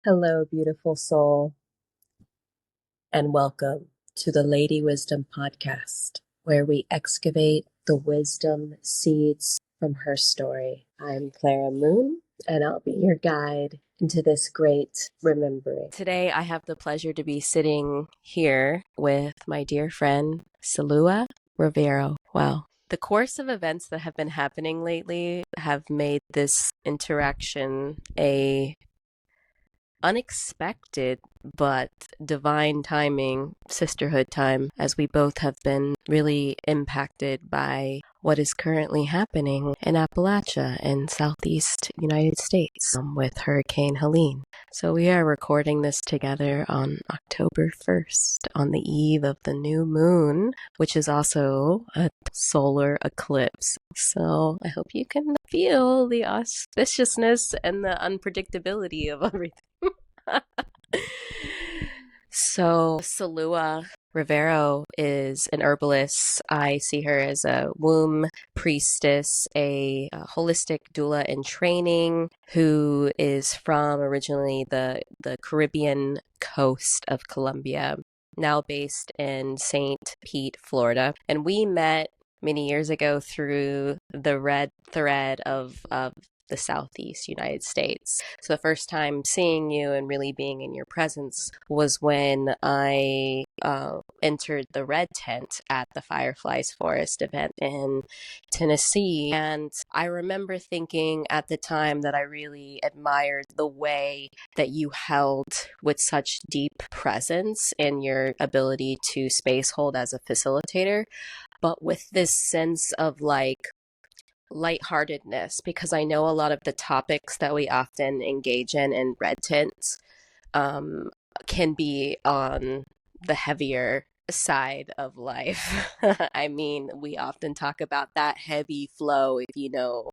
Hello, beautiful soul, and welcome to the Lady Wisdom podcast, where we excavate the wisdom seeds from her story. I'm Clara Moon, and I'll be your guide into this great remembering. Today, I have the pleasure to be sitting here with my dear friend, Salua Rivero. Wow. The course of events that have been happening lately have made this interaction a unexpected but divine timing sisterhood time, as we both have been really impacted by what is currently happening in Appalachia in southeast United States with Hurricane Helene. So we are recording this together on October 1st, on the eve of the new moon, which is also a solar eclipse. So I hope you can feel the auspiciousness and the unpredictability of everything. So Salua Rivero is an herbalist. I see her as a womb priestess, a holistic doula in training who is from originally the Caribbean coast of Colombia, now based in St. Pete, Florida. And we met many years ago through the red thread of the Southeast United States. So the first time seeing you and really being in your presence was when I entered the red tent at the Fireflies Forest event in Tennessee. And I remember thinking at the time that I really admired the way that you held with such deep presence in your ability to space hold as a facilitator, but with this sense of lightheartedness, because I know a lot of the topics that we often engage in red tents can be on the heavier side of life. I mean, we often talk about that heavy flow, if you know,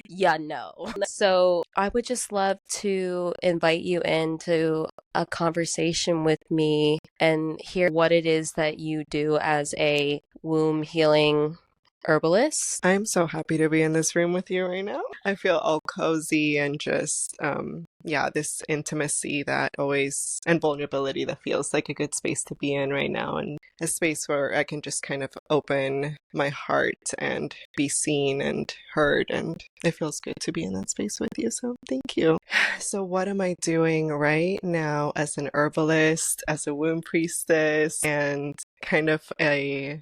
you know. So I would just love to invite you into a conversation with me and hear what it is that you do as a womb healing herbalist. I'm so happy to be in this room with you right now. I feel all cozy and just, this intimacy that always, and vulnerability that feels like a good space to be in right now, and a space where I can just kind of open my heart and be seen and heard, and it feels good to be in that space with you, so thank you. So what am I doing right now as an herbalist, as a womb priestess, and kind of a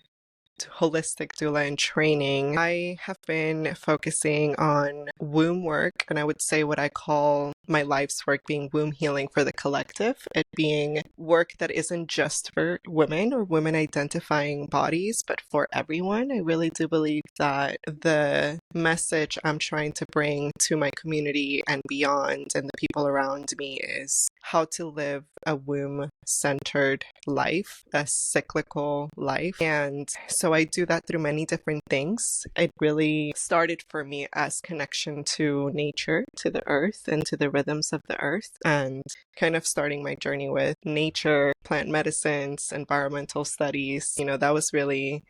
holistic doula in training? I have been focusing on womb work, and I would say what I call my life's work being womb healing for the collective. It being work that isn't just for women or women identifying bodies, but for everyone. I really do believe that the message I'm trying to bring to my community and beyond and the people around me is how to live a womb-centered life, a cyclical life. And so I do that through many different things. It really started for me as connection to nature, to the earth, and to the rhythms of the earth, and kind of starting my journey with nature, plant medicines, environmental studies. That was really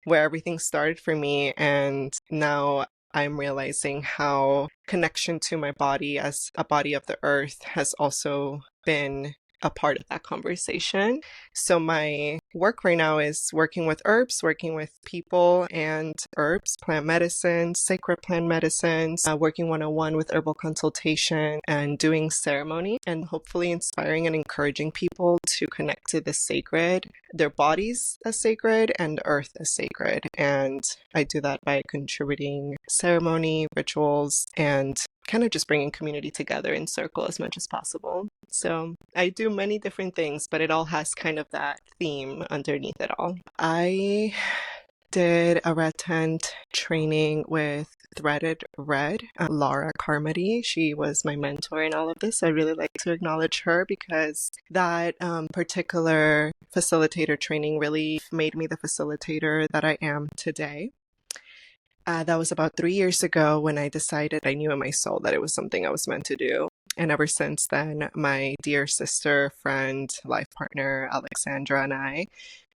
where everything started for me. And now I'm realizing how connection to my body as a body of the earth has also been a part of that conversation. So my work right now is working with herbs, working with people and herbs, plant medicines, sacred plant medicines, working one-on-one with herbal consultation and doing ceremony, and hopefully inspiring and encouraging people to connect to the sacred, their bodies as sacred and earth as sacred. And I do that by contributing ceremony, rituals, and kind of just bringing community together in circle as much as possible. So I do many different things, but it all has kind of that theme underneath it all. I did a red tent training with Threaded Red, Laura Carmody. She was my mentor in all of this. I really like to acknowledge her because that particular facilitator training really made me the facilitator that I am today. That was about 3 years ago when I decided, I knew in my soul that it was something I was meant to do. And ever since then, my dear sister, friend, life partner, Alexandra, and I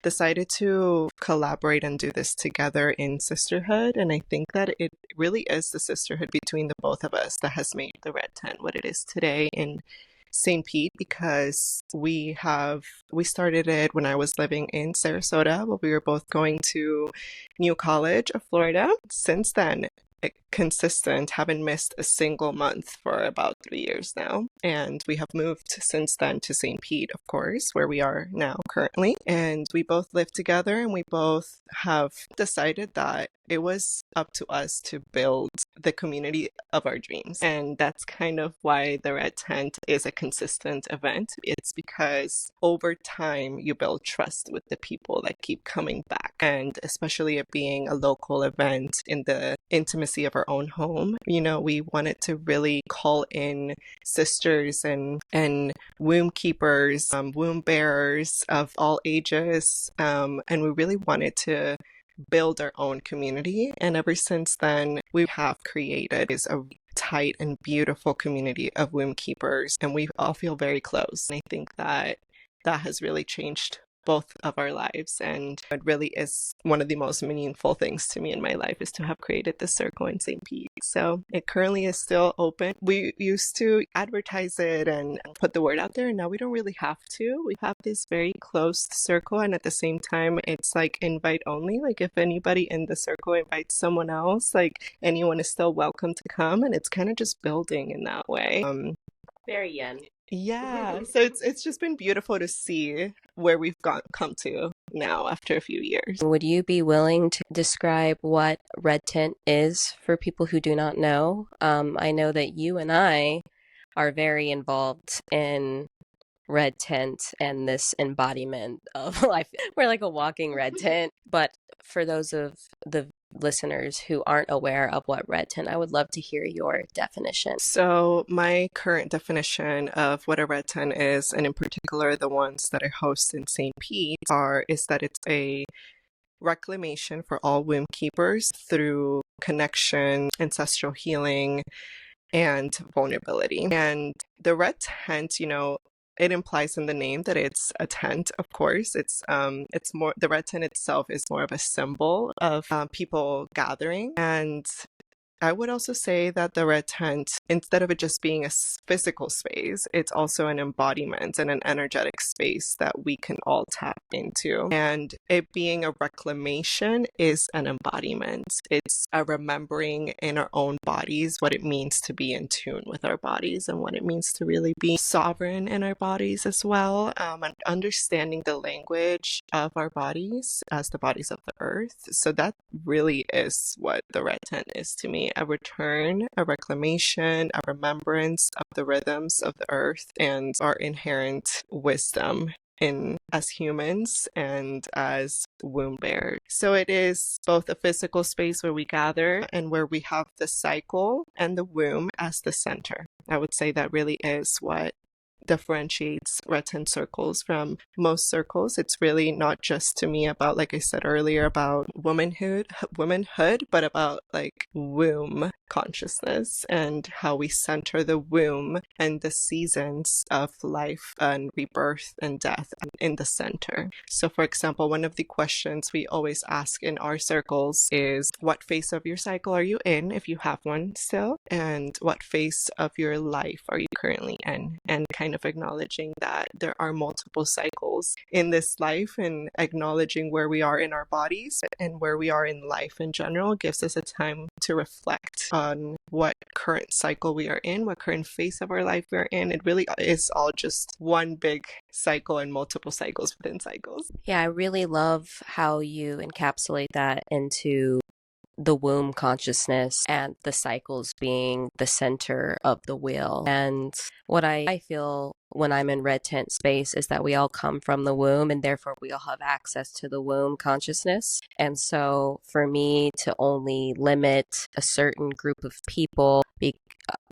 decided to collaborate and do this together in sisterhood. And I think that it really is the sisterhood between the both of us that has made the Red Tent what it is today in St. Pete because we started it when I was living in Sarasota, but we were both going to New College of Florida. Since then, consistent, haven't missed a single month for about 3 years now. And we have moved since then to St. Pete, of course, where we are now currently. And we both live together, and we both have decided that it was up to us to build the community of our dreams. And that's kind of why the Red Tent is a consistent event. It's because over time you build trust with the people that keep coming back. And especially it being a local event in the intimacy of our own home, we wanted to really call in sisters and womb keepers, womb bearers of all ages. And we really wanted to build our own community. And ever since then, we have created is a tight and beautiful community of womb keepers, and we all feel very close. And I think that has really changed both of our lives, and it really is one of the most meaningful things to me in my life is to have created this circle in St. Pete. So it currently is still open. We used to advertise it and put the word out there, and now we don't really have to. We have this very closed circle, and at the same time it's like invite only. Like if anybody in the circle invites someone else, like anyone is still welcome to come, and it's kind of just building in that way. Very yen. Yeah, so it's just been beautiful to see where we've come to now after a few years. Would you be willing to describe what Red Tent is for people who do not know? I know that you and I are very involved in Red Tent and this embodiment of life. We're like a walking red tent. But for those of the listeners who aren't aware of what Red Tent, I would love to hear your definition. So my current definition of what a Red Tent is, and in particular the ones that I host in St. Pete, is that it's a reclamation for all womb keepers through connection, ancestral healing, and vulnerability. And the Red Tent, it implies in the name that it's a tent, of course. It's more, the red tent itself is more of a symbol of people gathering. And I would also say that the red tent, instead of it just being a physical space, it's also an embodiment and an energetic space that we can all tap into. And it being a reclamation is an embodiment. It's a remembering in our own bodies what it means to be in tune with our bodies and what it means to really be sovereign in our bodies as well. And understanding the language of our bodies as the bodies of the earth. So that really is what the red tent is to me. A return, a reclamation, a remembrance of the rhythms of the earth and our inherent wisdom as humans and as womb bearers. So it is both a physical space where we gather and where we have the cycle and the womb as the center. I would say that really is what differentiates red tent circles from most circles. It's really not just to me about, like I said earlier, about womanhood, but about like womb consciousness and how we center the womb and the seasons of life and rebirth and death in the center. So for example, one of the questions we always ask in our circles is, what phase of your cycle are you in, if you have one still, and what phase of your life are you currently in? And kind of acknowledging that there are multiple cycles in this life, and acknowledging where we are in our bodies and where we are in life in general gives us a time to reflect on what current cycle we are in, what current phase of our life we're in. It really is all just one big cycle and multiple cycles within cycles. Yeah, I really love how you encapsulate that into the womb consciousness and the cycles being the center of the wheel. And what I feel when I'm in red tent space is that we all come from the womb, and therefore we all have access to the womb consciousness. And so for me to only limit a certain group of people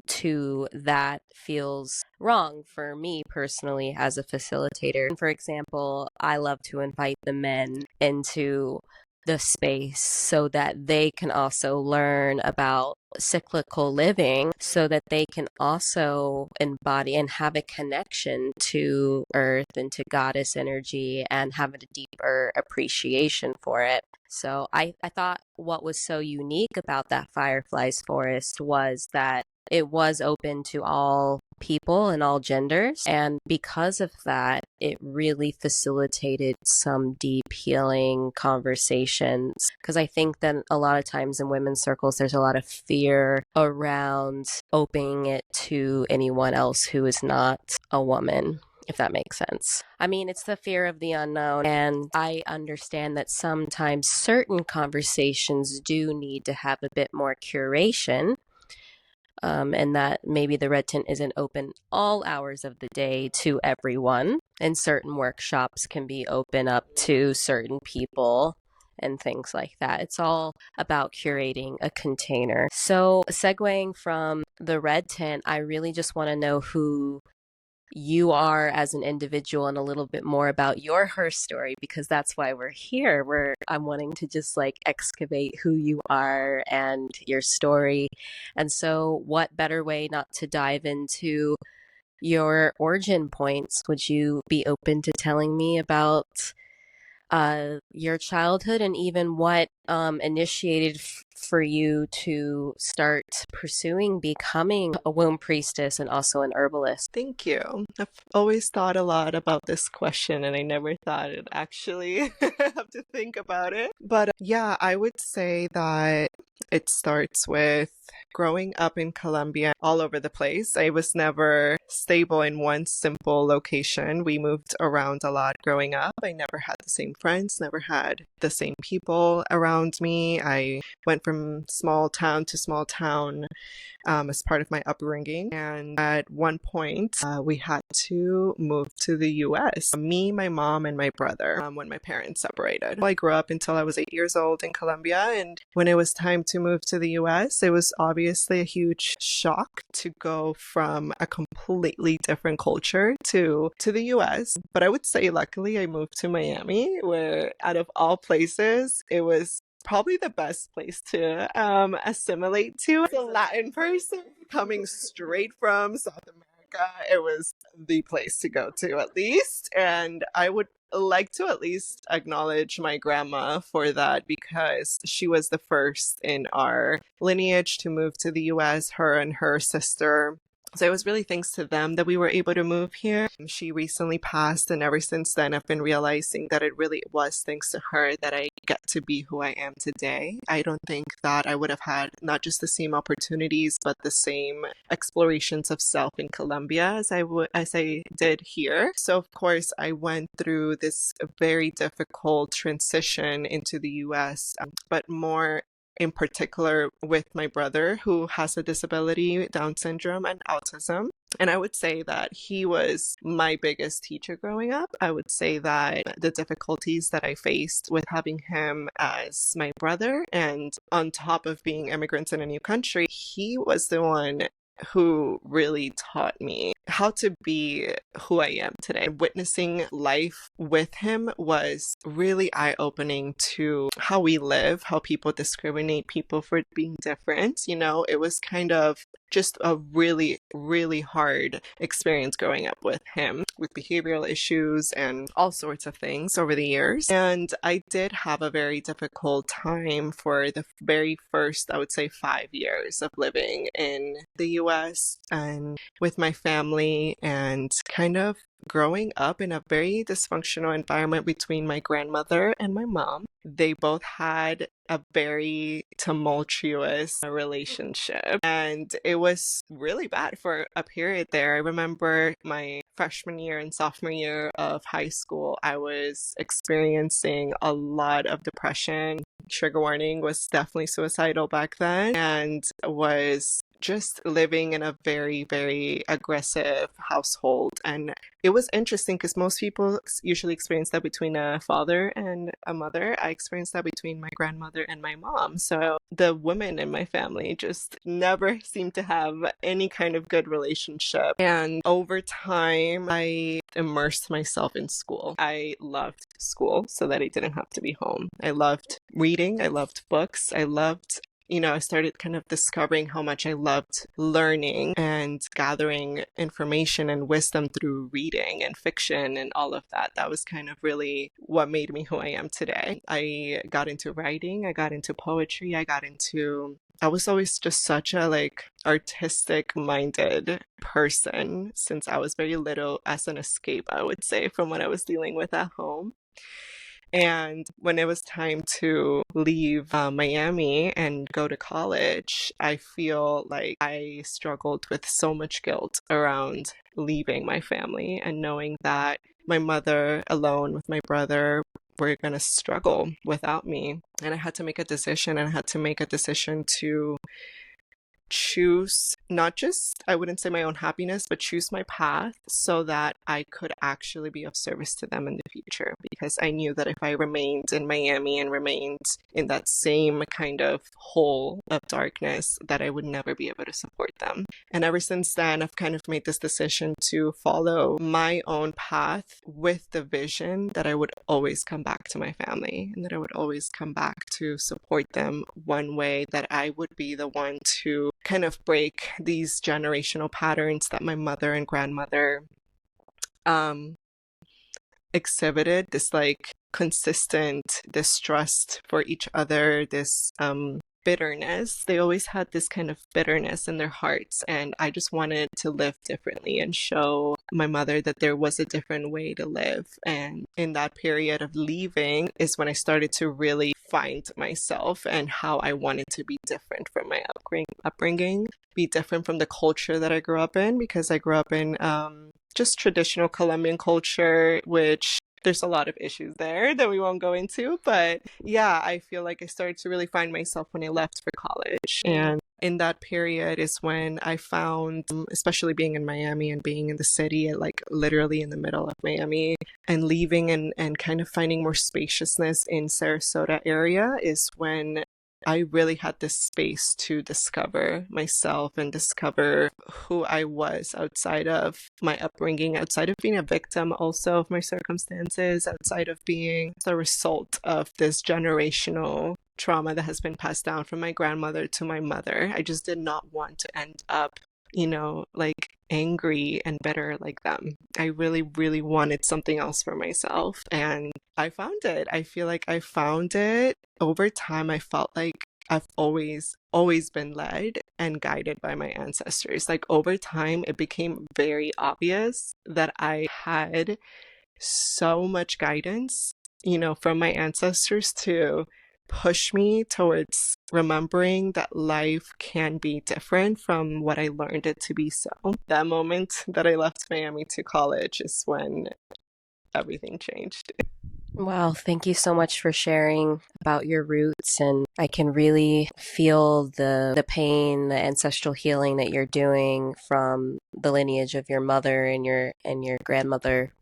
to that feels wrong for me personally as a facilitator. For example, I love to invite the men into the space so that they can also learn about cyclical living, so that they can also embody and have a connection to earth and to goddess energy and have a deeper appreciation for it. So I thought what was so unique about that Fireflies Forest was that it was open to all people and all genders. And because of that, it really facilitated some deep healing conversations. Because I think that a lot of times in women's circles, there's a lot of fear around opening it to anyone else who is not a woman, if that makes sense. I mean, it's the fear of the unknown, and I understand that sometimes certain conversations do need to have a bit more curation, and that maybe the red tent isn't open all hours of the day to everyone, and certain workshops can be open up to certain people and things like that. It's all about curating a container. So, segueing from the red tent, I really just want to know who you are as an individual and a little bit more about your her story, because that's why we're here. I'm wanting to just like excavate who you are and your story. And so what better way not to dive into your origin points? Would you be open to telling me about your childhood and even what initiated for you to start pursuing becoming a womb priestess and also an herbalist? Thank you. I've always thought a lot about this question, and I never thought I'd actually have to think about it. But yeah, I would say that it starts with growing up in Colombia, all over the place. I was never stable in one simple location. We moved around a lot growing up. I never had the same friends, never had the same people around me. I went from small town to small town as part of my upbringing. And at one point, we had to move to the US. Me, my mom, and my brother when my parents separated. I grew up until I was 8 years old in Colombia. And when it was time to move to the US, it was obviously a huge shock to go from a completely different culture to the US. But I would say, luckily, I moved to Miami, where out of all places, it was probably the best place to assimilate to. As a Latin person coming straight from South America, it was the place to go to, at least. And I would like to at least acknowledge my grandma for that, because she was the first in our lineage to move to the US, her and her sister. So it was really thanks to them that we were able to move here. She recently passed, and ever since then, I've been realizing that it really was thanks to her that I get to be who I am today. I don't think that I would have had not just the same opportunities, but the same explorations of self in Colombia as I did here. So of course, I went through this very difficult transition into the US, but more in particular with my brother, who has a disability, Down syndrome and autism. And I would say that he was my biggest teacher growing up. I would say that the difficulties that I faced with having him as my brother, and on top of being immigrants in a new country, he was the one who really taught me how to be who I am today. Witnessing life with him was really eye-opening to how we live, how people discriminate people for being different. You know, it was kind of just a really, really hard experience growing up with him, with behavioral issues and all sorts of things over the years. And I did have a very difficult time for the very first, I would say, 5 years of living in the US and with my family, and kind of growing up in a very dysfunctional environment between my grandmother and my mom. They both had a very tumultuous relationship, and it was really bad for a period there. I remember my freshman year and sophomore year of high school, I was experiencing a lot of depression. Trigger warning, was definitely suicidal back then, and was just living in a very, very aggressive household. And it was interesting because most people usually experience that between a father and a mother. I experienced that between my grandmother and my mom. So the women in my family just never seemed to have any kind of good relationship. And over time, I immersed myself in school. I loved school so that I didn't have to be home. I loved reading. I loved books. I loved I started kind of discovering how much I loved learning and gathering information and wisdom through reading and fiction and all of that. That was kind of really what made me who I am today. I got into writing, I got into poetry, I was always just such a artistic minded person since I was very little, as an escape, I would say, from what I was dealing with at home. And when it was time to leave Miami and go to college, I feel like I struggled with so much guilt around leaving my family and knowing that my mother alone with my brother were going to struggle without me. And I had to make a decision, and I had to make a decision to choose not just, I wouldn't say my own happiness, but choose my path so that I could actually be of service to them in the future. Because I knew that if I remained in Miami and remained in that same kind of hole of darkness, that I would never be able to support them. And ever since then, I've kind of made this decision to follow my own path with the vision that I would always come back to my family and that I would always come back to support them one way, that I would be the one to kind of break these generational patterns that my mother and grandmother exhibited, this consistent distrust for each other, this bitterness. They always had this kind of bitterness in their hearts, and I just wanted to live differently and show my mother that there was a different way to live. And in that period of leaving is when I started to really find myself and how I wanted to be different from my upbringing, be different from the culture that I grew up in, because I grew up in just traditional Colombian culture, which there's a lot of issues there that we won't go into. But yeah, I feel like I started to really find myself when I left for college. And in that period is when I found, especially being in Miami and being in the city, literally in the middle of Miami, and leaving and kind of finding more spaciousness in Sarasota area, is when I really had this space to discover myself and discover who I was outside of my upbringing, outside of being a victim also of my circumstances, outside of being the result of this generational trauma that has been passed down from my grandmother to my mother. I just did not want to end up, angry and bitter like them. I really, really wanted something else for myself. And I found it. I feel like I found it. Over time, I felt like I've always been led and guided by my ancestors. Over time, it became very obvious that I had so much guidance, from my ancestors to push me towards remembering that life can be different from what I learned it to be. So that moment that I left Miami to college is when everything changed. Wow, thank you so much for sharing about your roots, and I can really feel the pain, the ancestral healing that you're doing from the lineage of your mother and your grandmother.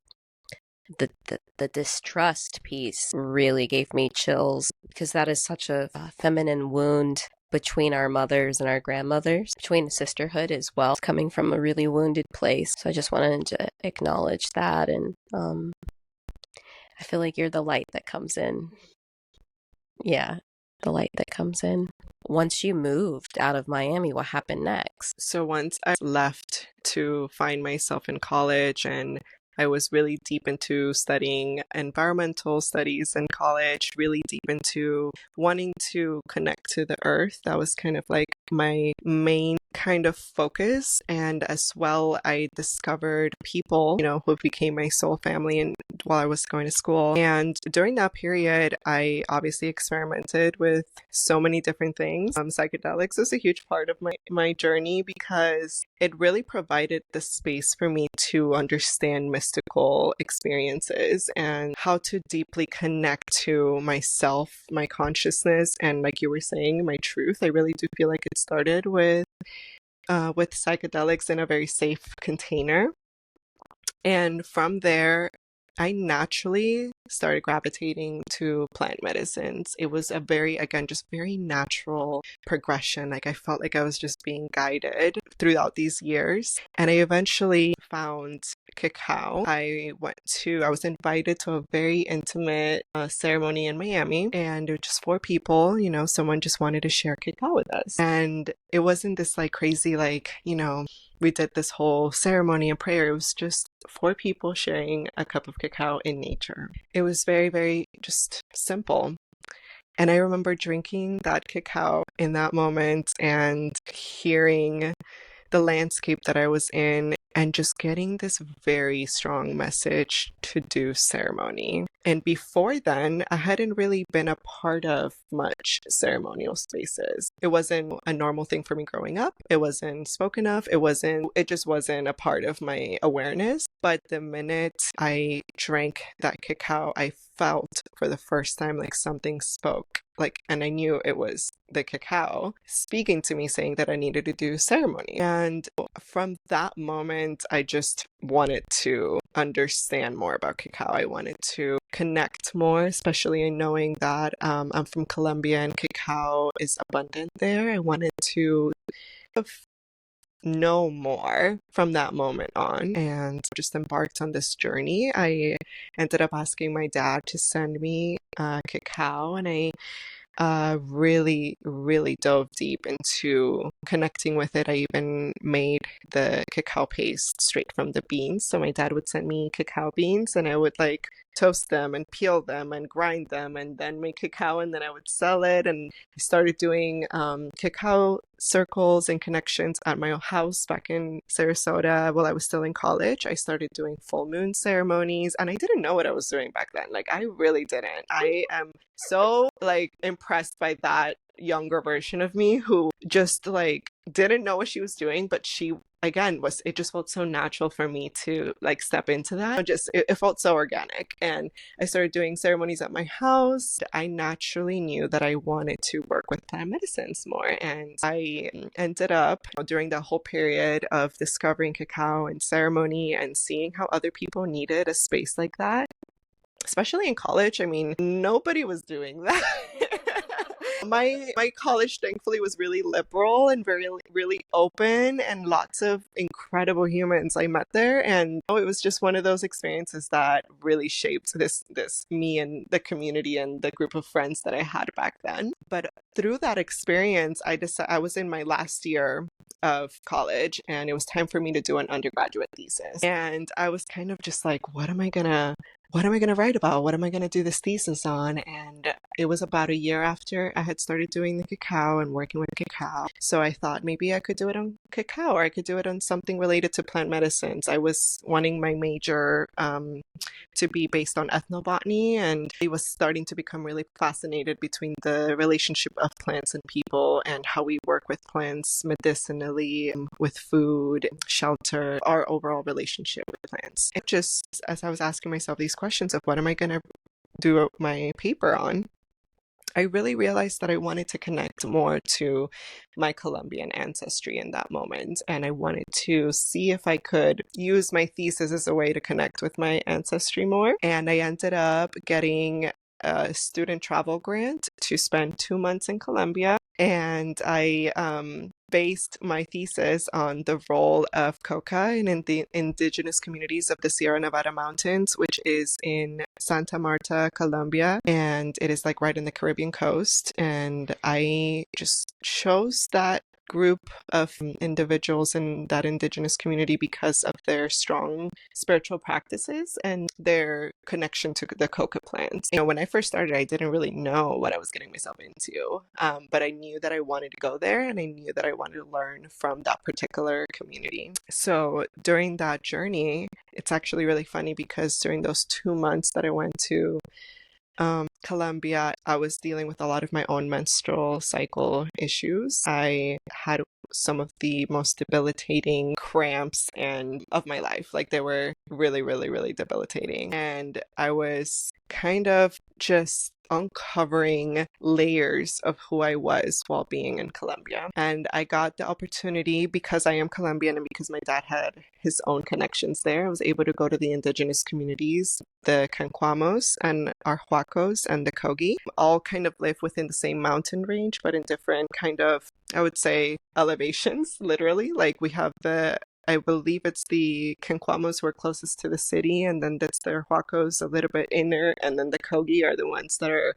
The distrust piece really gave me chills, because that is such a feminine wound between our mothers and our grandmothers, between sisterhood as well, coming from a really wounded place. So I just wanted to acknowledge that, and I feel like you're the light that comes in. Yeah, the light that comes in. Once you moved out of Miami, what happened next? So once I left to find myself in college, and I was really deep into studying environmental studies in college, really deep into wanting to connect to the earth. That was kind of my main kind of focus. And as well, I discovered people, who became my soul family and while I was going to school. And during that period, I obviously experimented with so many different things. Psychedelics was a huge part of my journey, because it really provided the space for me to understand mystical experiences and how to deeply connect to myself, my consciousness, and like you were saying, my truth. I really do feel like it started with psychedelics in a very safe container. And from there, I naturally started gravitating to plant medicines. It was a very, again, just very natural progression. Like I felt like I was just being guided throughout these years. And I eventually found cacao. I was invited to a very intimate ceremony in Miami, and it was just 4 people, someone just wanted to share cacao with us. And it wasn't this like crazy, like, we did this whole ceremony and prayer. It was just 4 people sharing a cup of cacao in nature. It was very, very just simple. And I remember drinking that cacao in that moment and hearing the landscape that I was in and just getting this very strong message to do ceremony. And before then, I hadn't really been a part of much ceremonial spaces. It wasn't a normal thing for me growing up. It wasn't spoken of. It just wasn't a part of my awareness. But the minute I drank that cacao, I felt for the first time like something spoke. And I knew it was the cacao speaking to me, saying that I needed to do ceremony. And from that moment, I just wanted to understand more about cacao. I wanted to connect more, especially in knowing that I'm from Colombia and cacao is abundant there. I wanted to know more from that moment on, and just embarked on this journey. I ended up asking my dad to send me cacao, and I really, really dove deep into connecting with it. I even made the cacao paste straight from the beans. So my dad would send me cacao beans, and I would toast them and peel them and grind them and then make cacao, and then I would sell it. And I started doing cacao circles and connections at my own house back in Sarasota while I was still in college. I started doing full moon ceremonies, and I didn't know what I was doing back then. I really didn't. I am so impressed by that younger version of me who just didn't know what she was doing, but she again it just felt so natural for me to step into that. It felt so organic, and I started doing ceremonies at my house. I naturally knew that I wanted to work with plant medicines more, and I ended up during the whole period of discovering cacao and ceremony and seeing how other people needed a space like that, especially in college. I mean, nobody was doing that. My college thankfully was really liberal and very really open, and lots of incredible humans I met there, and it was just one of those experiences that really shaped this me and the community and the group of friends that I had back then. But through that experience, I was in my last year of college, and it was time for me to do an undergraduate thesis. And I was kind of just like, what am I gonna write about? What am I going to do this thesis on? And it was about a year after I had started doing the cacao and working with cacao. So I thought maybe I could do it on cacao, or I could do it on something related to plant medicines. I was wanting my major to be based on ethnobotany, and I was starting to become really fascinated between the relationship of plants and people and how we work with plants medicinally, with food, shelter, our overall relationship with plants. And just as I was asking myself these questions of what am I going to do my paper on, I really realized that I wanted to connect more to my Colombian ancestry in that moment. And I wanted to see if I could use my thesis as a way to connect with my ancestry more. And I ended up getting a student travel grant to spend 2 months in Colombia. And I based my thesis on the role of coca in the indigenous communities of the Sierra Nevada Mountains, which is in Santa Marta, Colombia, and it is right in the Caribbean coast. And I just chose that group of individuals in that indigenous community because of their strong spiritual practices and their connection to the coca plants. When I first started, I didn't really know what I was getting myself into, but I knew that I wanted to go there, and I knew that I wanted to learn from that particular community. So during that journey, it's actually really funny because during those 2 months that I went to Colombia, I was dealing with a lot of my own menstrual cycle issues. I had some of the most debilitating cramps of my life. They were really, really, really debilitating. And I was kind of just uncovering layers of who I was while being in Colombia. And I got the opportunity, because I am Colombian and because my dad had his own connections there, I was able to go to the indigenous communities, the Canquamos and Arhuacos and the Kogi, all kind of live within the same mountain range, but in different kind of, I would say, elevations, literally. Like we have I believe it's the Canquamos who are closest to the city, and then that's the Arhuacos a little bit inner, and then the Kogi are the ones that are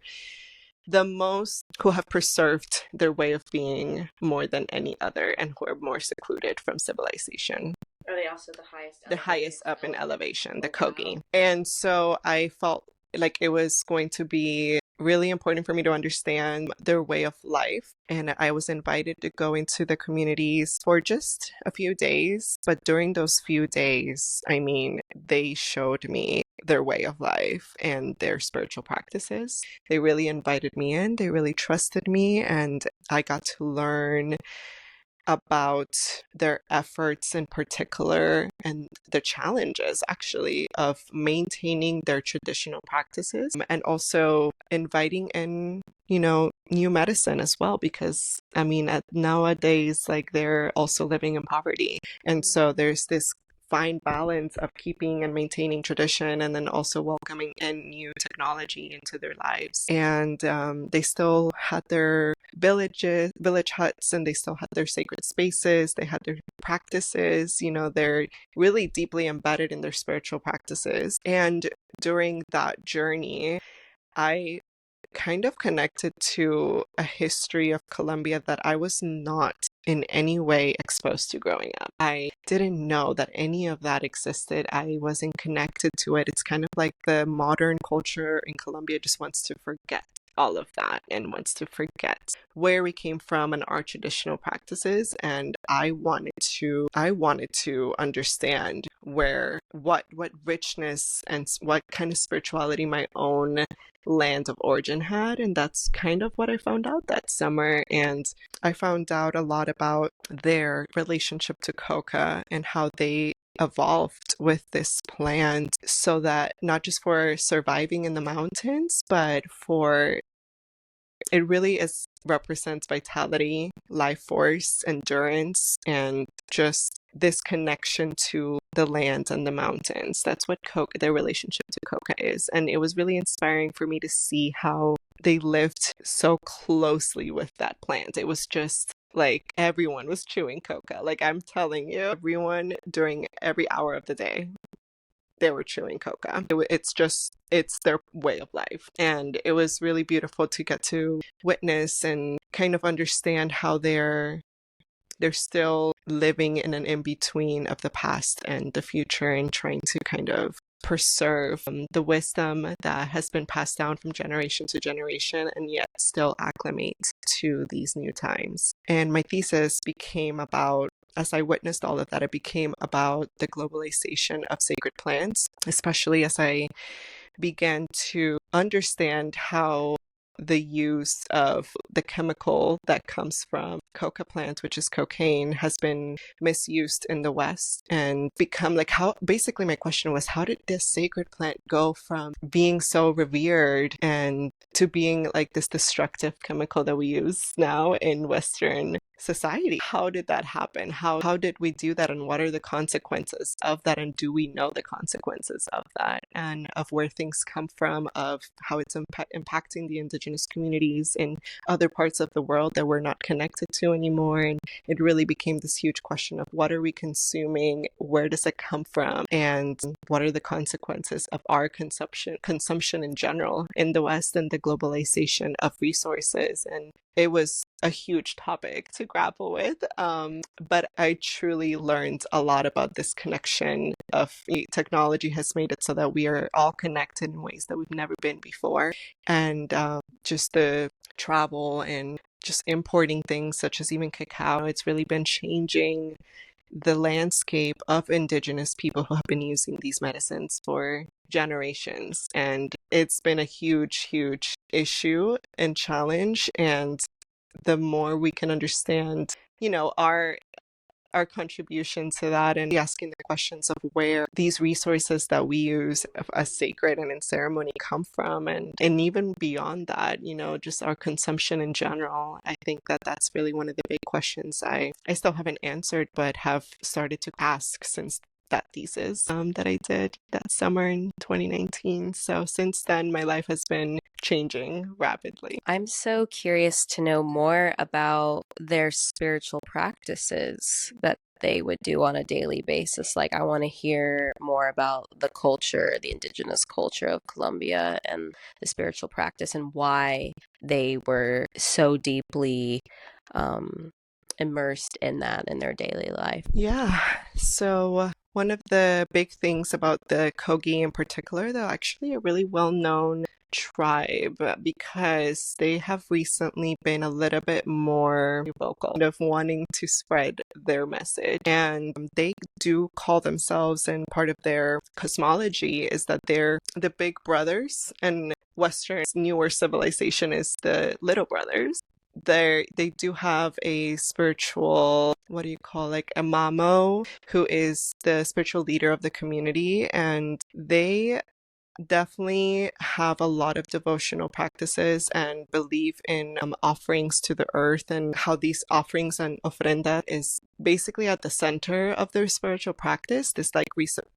the most, who have preserved their way of being more than any other, and who are more secluded from civilization. Are they also the highest? The highest up in elevation, the Kogi. And so I felt like it was going to be really important for me to understand their way of life. And I was invited to go into the communities for just a few days. But during those few days, I mean, they showed me their way of life and their spiritual practices. They really invited me in. They really trusted me. And I got to learn about their efforts in particular and the challenges actually of maintaining their traditional practices, and also inviting in, new medicine as well, because I mean, nowadays, like, they're also living in poverty. And so there's this fine balance of keeping and maintaining tradition and then also welcoming in new technology into their lives. And they still had their village huts, and they still had their sacred spaces. They had their practices, they're really deeply embedded in their spiritual practices. And during that journey, I kind of connected to a history of Colombia that I was not in any way exposed to growing up. I didn't know that any of that existed. I wasn't connected to it. It's kind of like the modern culture in Colombia just wants to forget all of that and wants to forget where we came from and our traditional practices. And I wanted to understand what richness and what kind of spirituality my own land of origin had. And that's kind of what I found out that summer. And I found out a lot about their relationship to coca and how they evolved with this plant, so that not just for surviving in the mountains, but for it really represents vitality, life force, endurance, and just this connection to the land and the mountains. That's what their relationship to coca is. And it was really inspiring for me to see how they lived so closely with that plant. It was just like everyone was chewing coca. Like, I'm telling you, everyone during every hour of the day, they were chewing coca. It's their way of life. And it was really beautiful to get to witness and kind of understand how they're still living in an in-between of the past and the future, and trying to kind of preserve the wisdom that has been passed down from generation to generation, and yet still acclimate to these new times. And my thesis became about, as I witnessed all of that, it became about the globalization of sacred plants, especially as I began to understand how the use of the chemical that comes from coca plant, which is cocaine, has been misused in the West and become like, how, basically my question was, how did this sacred plant go from being so revered and to being like this destructive chemical that we use now in Western society? How did that happen? How did we do that? And what are the consequences of that? And do we know the consequences of that, and of where things come from, of how it's impacting the indigenous communities in other parts of the world that we're not connected to anymore? And it really became this huge question of, what are we consuming? Where does it come from? And what are the consequences of our consumption in general in the West, and the globalization of resources? And it was a huge topic to grapple with, but I truly learned a lot about this connection of technology has made it so that we are all connected in ways that we've never been before. And just the travel and just importing things such as even cacao, it's really been changing the landscape of indigenous people who have been using these medicines for generations. And it's been a huge, huge issue and challenge. And the more we can understand, our our contribution to that and asking the questions of where these resources that we use as sacred and in ceremony come from, and even beyond that, just our consumption in general. I think that that's really one of the big questions I still haven't answered, but have started to ask since that thesis that I did that summer in 2019. So since then, my life has been changing rapidly. I'm so curious to know more about their spiritual practices that they would do on a daily basis. Like, I want to hear more about the culture, the indigenous culture of Colombia, and the spiritual practice, and why they were so deeply immersed in that in their daily life. Yeah. So one of the big things about the Kogi in particular, they're actually a really well-known tribe because they have recently been a little bit more vocal of wanting to spread their message. And they do call themselves, and part of their cosmology is that they're the big brothers, and Western newer civilization is the little brothers. They do have a spiritual, what do you call, like a mamo, who is the spiritual leader of the community, and they definitely have a lot of devotional practices and believe in offerings to the earth, and how these offerings and ofrenda is basically at the center of their spiritual practice, this like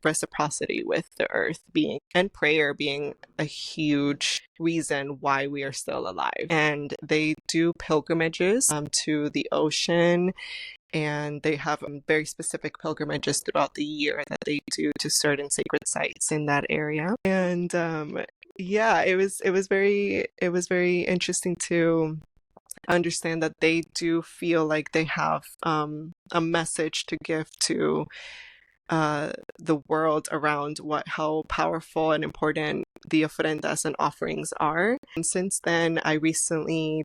reciprocity with the earth being, and prayer being a huge reason why we are still alive. And they do pilgrimages to the ocean, and they have very specific pilgrimages throughout the year that they do to certain sacred sites in that area. And yeah, it was very interesting to understand that they do feel like they have a message to give to the world around how powerful and important the ofrendas and offerings are. And since then, I recently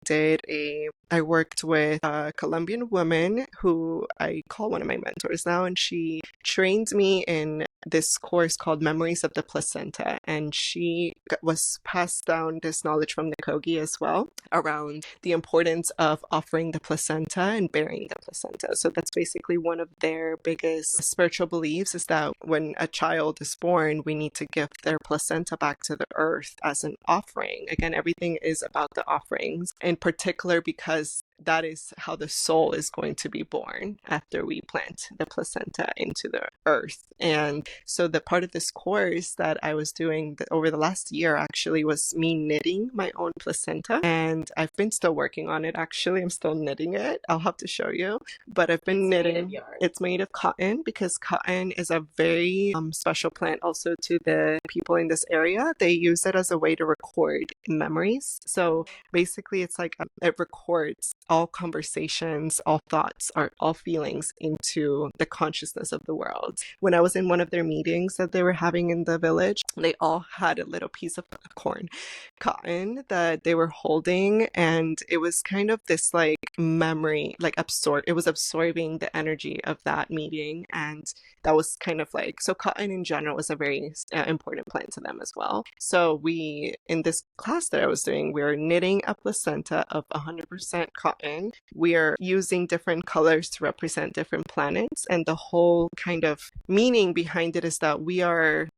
I worked with a Colombian woman who I call one of my mentors now, and she trained me in this course called Memories of the Placenta, and she was passed down this knowledge from the Kogi as well around the importance of offering the placenta and bearing the placenta. So that's basically one of their biggest spiritual beliefs, is that when a child is born, we need to give their placenta back to the earth as an offering. Again, everything is about the offerings, in particular because that is how the soul is going to be born after we plant the placenta into the earth. And so the part of this course that I was doing over the last year actually was me knitting my own placenta. And I've been still working on it, actually. I'm still knitting it. I'll have to show you. But I've been knitting. It's made of cotton, because cotton is a very special plant also to the people in this area. They use it as a way to record memories. So basically, it's like it records all conversations, all thoughts, or all feelings into the consciousness of the world. When I was in one of their meetings that they were having in the village, they all had a little piece of cotton that they were holding, and it was kind of this like memory, like it was absorbing the energy of that meeting. And that was kind of like, so cotton in general is a very important plant to them as well. So in this class that I was doing, we were knitting a placenta of 100% cotton. We are using different colors to represent different planets, and the whole kind of meaning behind it is that we are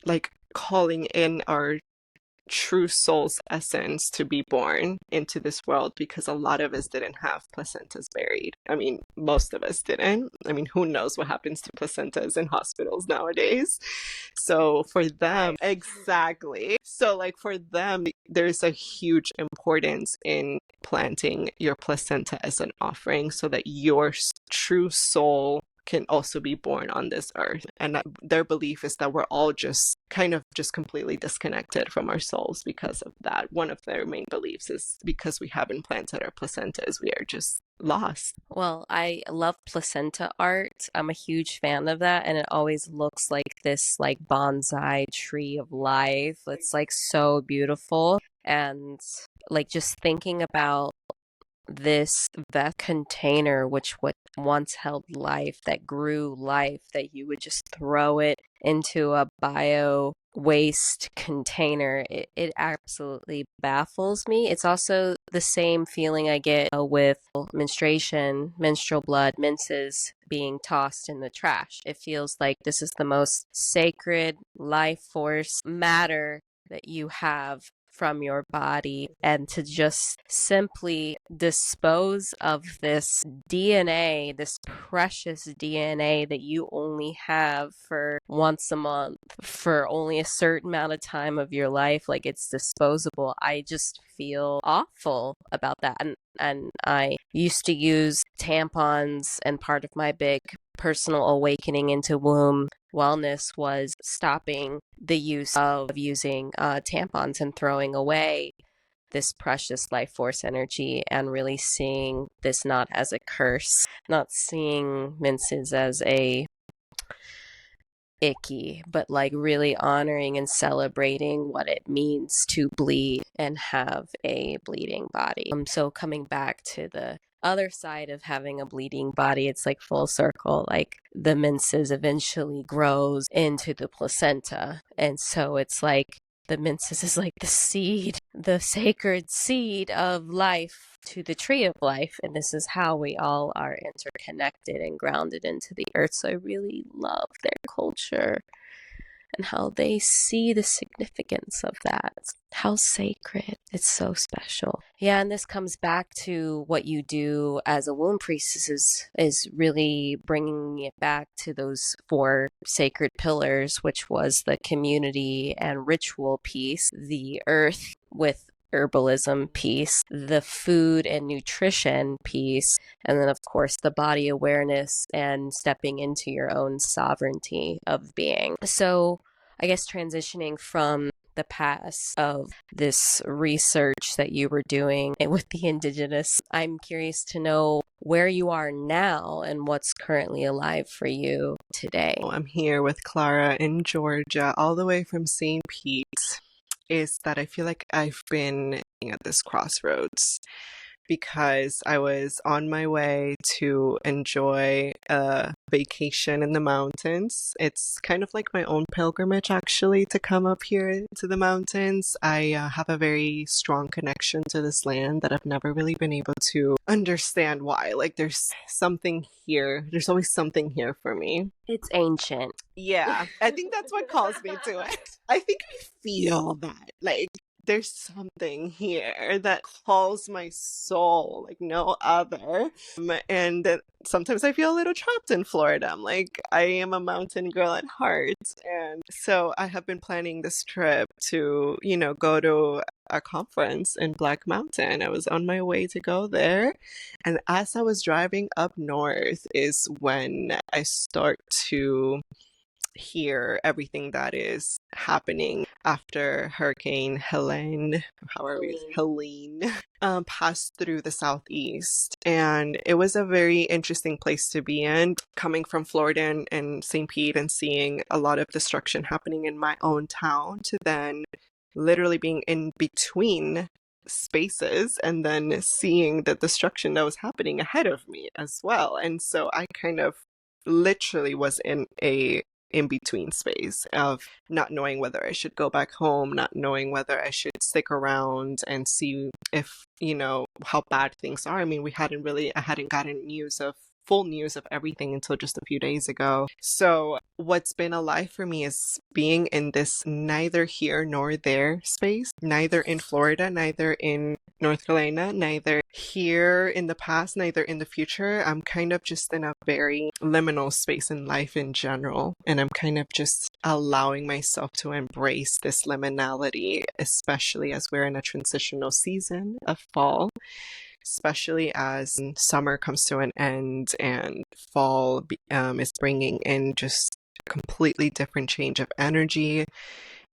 like calling in our true soul's essence to be born into this world, because a lot of us didn't have placentas buried. I mean, most of us didn't. I mean, who knows what happens to placentas in hospitals nowadays. So for them, exactly. So like for them, there's a huge importance in planting your placenta as an offering, so that your true soul can also be born on this earth. And their belief is that we're all just completely disconnected from our souls because of that. One of their main beliefs is because we haven't planted our placentas, we are just lost. Well, I love placenta art. I'm a huge fan of that, and it always looks like this like bonsai tree of life. It's like so beautiful. And like just thinking about this container, which what once held life, that grew life, that you would just throw it into a bio waste container, it absolutely baffles me. It's also the same feeling I get with menstruation, menstrual blood, menses being tossed in the trash. It feels like this is the most sacred life force matter that you have from your body, and to just simply dispose of this DNA, this precious DNA that you only have for once a month, for only a certain amount of time of your life, like it's disposable. I just feel awful about that. And I used to use tampons, and part of my big personal awakening into womb wellness was stopping the use of using tampons and throwing away this precious life force energy, and really seeing this not as a curse, not seeing menses as a icky, but like really honoring and celebrating what it means to bleed and have a bleeding body. So coming back to the other side of having a bleeding body, it's like full circle, like the menses eventually grows into the placenta. And so it's like the menses is like the seed, the sacred seed of life to the tree of life. And this is how we all are interconnected and grounded into the earth. So I really love their culture and how they see the significance of that. How sacred. It's so special. Yeah, and this comes back to what you do as a womb priestess is really bringing it back to those four sacred pillars, which was the community and ritual piece, the earth with herbalism piece, the food and nutrition piece, and then of course the body awareness and stepping into your own sovereignty of being. So I guess transitioning from the past of this research that you were doing with the indigenous, I'm curious to know where you are now and what's currently alive for you today. I'm here with Clara in Georgia, all the way from St. Pete. Is that I feel like I've been at this crossroads because I was on my way to enjoy a vacation in the mountains. It's kind of like my own pilgrimage, actually, to come up here to the mountains. I have a very strong connection to this land that I've never really been able to understand why. Like, there's something here. There's always something here for me. It's ancient. Yeah, I think that's what calls me to it. I think I feel that. Like, there's something here that calls my soul like no other. And sometimes I feel a little trapped in Florida. I'm like, I am a mountain girl at heart. And so I have been planning this trip to, go to a conference in Black Mountain. I was on my way to go there. And as I was driving up north is when I start to hear everything that is happening after Hurricane Helene, Helene, passed through the southeast. And it was a very interesting place to be in, coming from Florida and St. Pete and seeing a lot of destruction happening in my own town, to then literally being in between spaces and then seeing the destruction that was happening ahead of me as well. And so I kind of literally was in a in-between space of not knowing whether I should go back home, not knowing whether I should stick around and see if, how bad things are. I mean, I hadn't gotten full news of everything until just a few days ago. So what's been alive for me is being in this neither here nor there space, neither in Florida, neither in North Carolina, neither here in the past, neither in the future. I'm kind of just in a very liminal space in life in general. And I'm kind of just allowing myself to embrace this liminality, especially as we're in a transitional season of fall, especially as summer comes to an end and fall is bringing in just a completely different change of energy.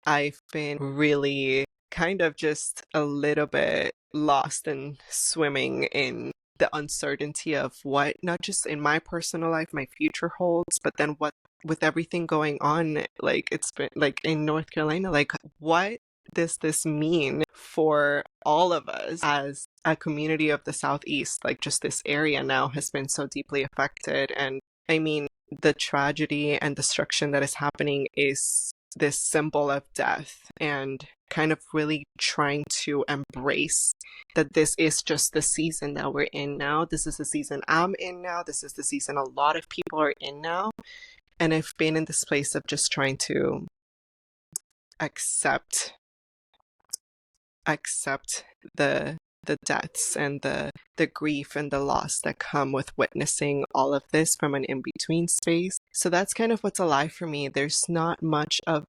I've been really kind of just a little bit lost and swimming in the uncertainty of what, not just in my personal life, my future holds, but then what with everything going on, like it's been like in North Carolina, like what this mean for all of us as a community of the Southeast? Like, just this area now has been so deeply affected. And I mean, the tragedy and destruction that is happening is this symbol of death, and kind of really trying to embrace that this is just the season that we're in now. This is the season I'm in now. This is the season a lot of people are in now. And I've been in this place of just trying to accept the deaths and the grief and the loss that come with witnessing all of this from an in-between space. So that's kind of what's alive for me. There's not much of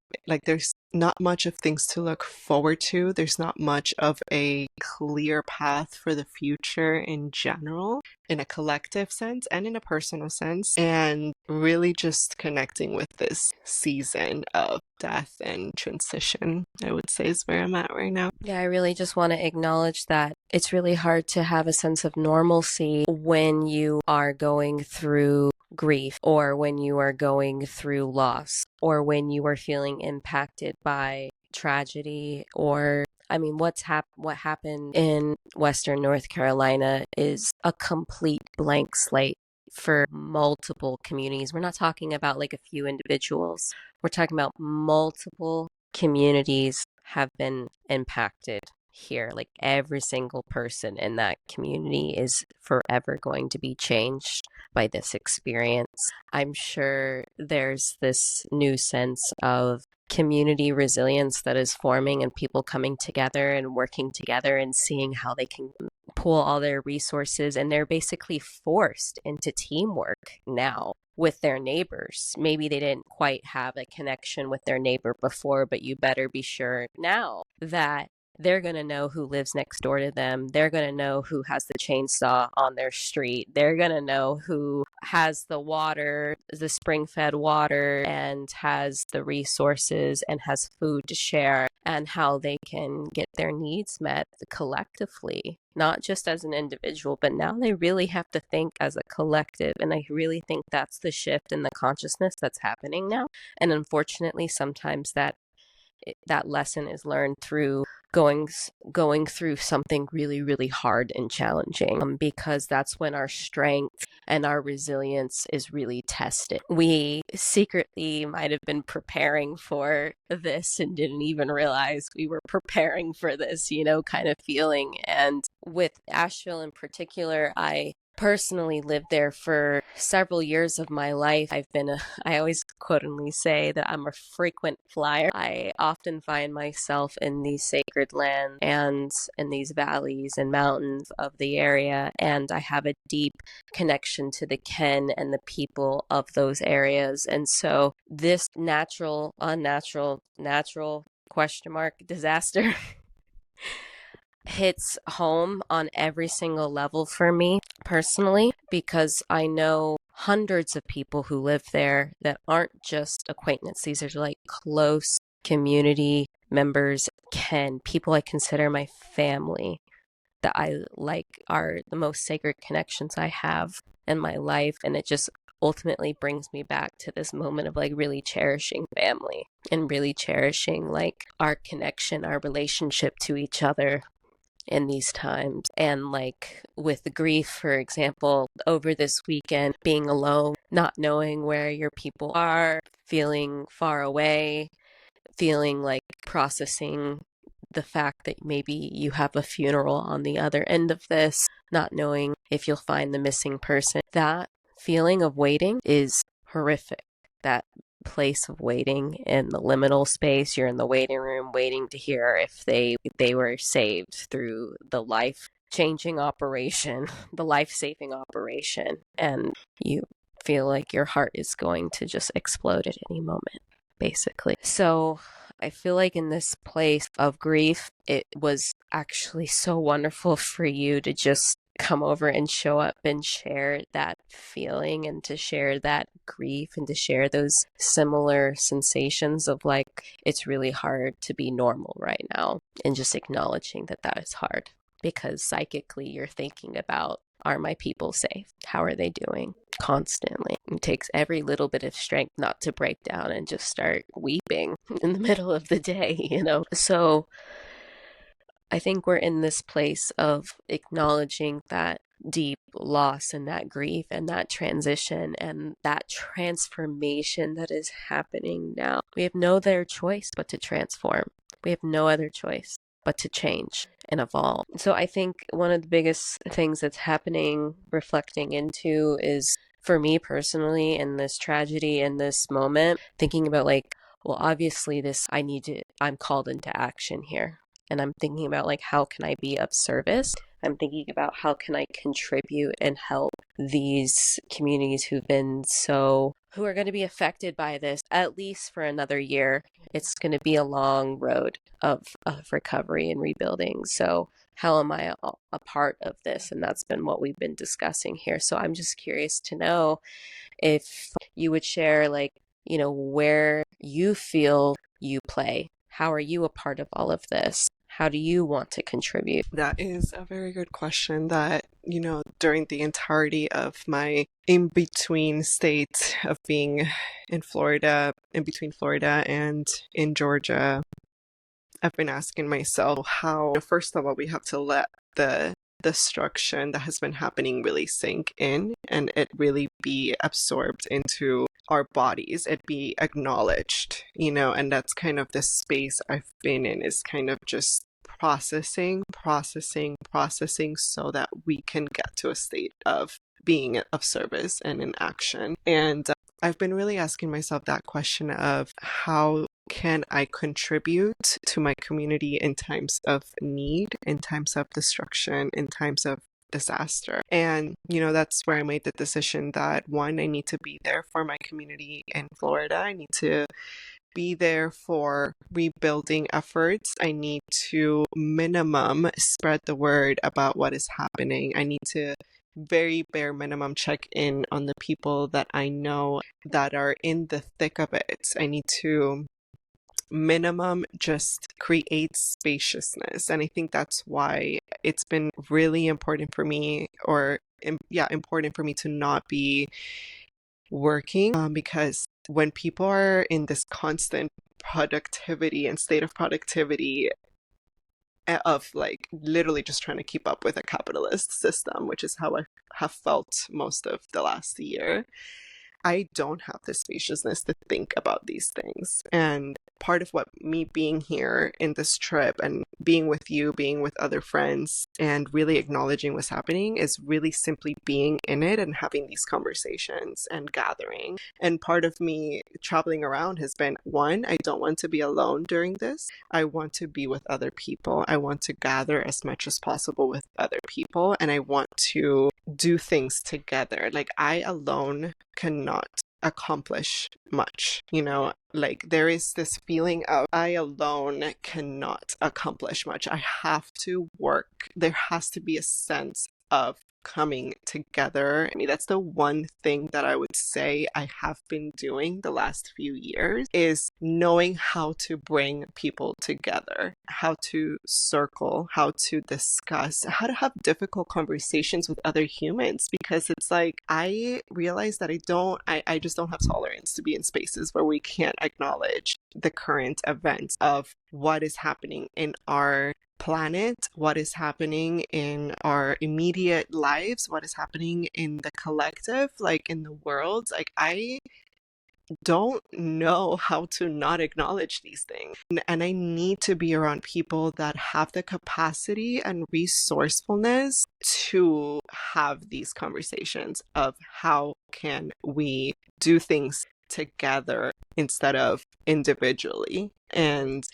things to look forward to. There's not much of a clear path for the future in general, in a collective sense and in a personal sense. And really just connecting with this season of death and transition, I would say, is where I'm at right now. Yeah, I really just want to acknowledge that it's really hard to have a sense of normalcy when you are going through grief, or when you are going through loss, or when you are feeling impacted by tragedy. Or I mean, what happened in Western North Carolina is a complete blank slate for multiple communities. We're not talking about like a few individuals. We're talking about multiple communities have been impacted here. Like, every single person in that community is forever going to be changed by this experience. I'm sure there's this new sense of community resilience that is forming, and people coming together and working together and seeing how they can pool all their resources, and they're basically forced into teamwork now with their neighbors. Maybe they didn't quite have a connection with their neighbor before, but you better be sure now that they're going to know who lives next door to them. They're going to know who has the chainsaw on their street. They're going to know who has the water, the spring-fed water, and has the resources and has food to share, and how they can get their needs met collectively, not just as an individual, but now they really have to think as a collective. And I really think that's the shift in the consciousness that's happening now. And unfortunately, sometimes that lesson is learned through going through something really, really hard and challenging, because that's when our strength and our resilience is really tested. We secretly might have been preparing for this and didn't even realize we were preparing for this, kind of feeling. And with Asheville in particular, I personally lived there for several years of my life. I always quotedly say that I'm a frequent flyer. I often find myself in these sacred lands and in these valleys and mountains of the area, and I have a deep connection to the kin and the people of those areas. And so this natural, unnatural, natural disaster hits home on every single level for me personally, because I know hundreds of people who live there that aren't just acquaintances. These are like close community members, people I consider my family, that I like are the most sacred connections I have in my life. And it just ultimately brings me back to this moment of like really cherishing family and really cherishing like our connection, our relationship to each other in these times. And like with the grief, for example, over this weekend, being alone, not knowing where your people are, feeling far away, feeling like processing the fact that maybe you have a funeral on the other end of this, not knowing if you'll find the missing person. That feeling of waiting is horrific. That place of waiting in the liminal space, you're in the waiting room waiting to hear if they were saved through the life-changing operation, the life-saving operation, and you feel like your heart is going to just explode at any moment, basically. So I feel like in this place of grief, it was actually so wonderful for you to just come over and show up and share that feeling, and to share that grief, and to share those similar sensations of like, it's really hard to be normal right now, and just acknowledging that is hard, because psychically you're thinking about Are my people safe? How are they doing? Constantly. It takes every little bit of strength not to break down and just start weeping in the middle of the day. So I think we're in this place of acknowledging that deep loss and that grief and that transition and that transformation that is happening now. We have no other choice but to transform. We have no other choice but to change and evolve. So I think one of the biggest things that's happening, reflecting into, is for me personally in this tragedy, in this moment, thinking about well, obviously I'm called into action here. And I'm thinking about how can I be of service? I'm thinking about how can I contribute and help these communities who are going to be affected by this at least for another year. It's going to be a long road of recovery and rebuilding. So how am I a part of this? And that's been what we've been discussing here. So I'm just curious to know if you would share where you feel you play. How are you a part of all of this? How do you want to contribute? That is a very good question that, during the entirety of my in-between state of being in between Florida and in Georgia, I've been asking myself how, first of all, we have to let the destruction that has been happening really sink in and it really be absorbed into our bodies, it be acknowledged, and that's kind of the space I've been in, is kind of just processing so that we can get to a state of being of service and in action. And I've been really asking myself that question of how can I contribute to my community in times of need, in times of destruction, in times of disaster. And, that's where I made the decision that, one, I need to be there for my community in Florida. I need to be there for rebuilding efforts. I need to minimum spread the word about what is happening. I need to very bare minimum check in on the people that I know that are in the thick of it. I need to minimum just create spaciousness. And I think that's why it's been really important for me, important for me to not be working, because when people are in this constant productivity and state of productivity of literally just trying to keep up with a capitalist system, which is how I have felt most of the last year, I don't have the spaciousness to think about these things. And part of what me being here in this trip and being with you, being with other friends, and really acknowledging what's happening is really simply being in it and having these conversations and gathering. And part of me traveling around has been, one, I don't want to be alone during this. I want to be with other people. I want to gather as much as possible with other people. And I want to do things together. I alone cannot accomplish much, there is this feeling of I alone cannot accomplish much. I have to work. There has to be a sense of coming together. I mean, that's the one thing that I would say I have been doing the last few years, is knowing how to bring people together, how to circle, how to discuss, how to have difficult conversations with other humans, because it's I realize that I just don't have tolerance to be in spaces where we can't acknowledge the current events of what is happening in our planet, what is happening in our immediate lives, what is happening in the collective, in the world. I don't know how to not acknowledge these things. And I need to be around people that have the capacity and resourcefulness to have these conversations of how can we do things together instead of individually. And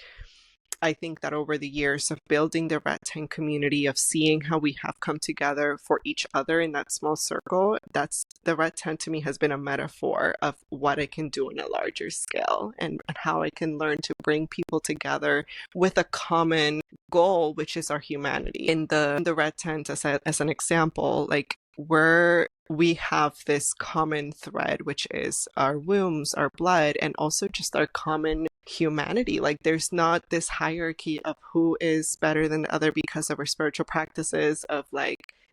I think that over the years of building the Red Tent community, of seeing how we have come together for each other in that small circle, the Red Tent to me has been a metaphor of what I can do on a larger scale, and how I can learn to bring people together with a common goal, which is our humanity. In the Red Tent, as an example, we have this common thread, which is our wombs, our blood, and also just our common humanity. There's not this hierarchy of who is better than the other because of our spiritual practices, of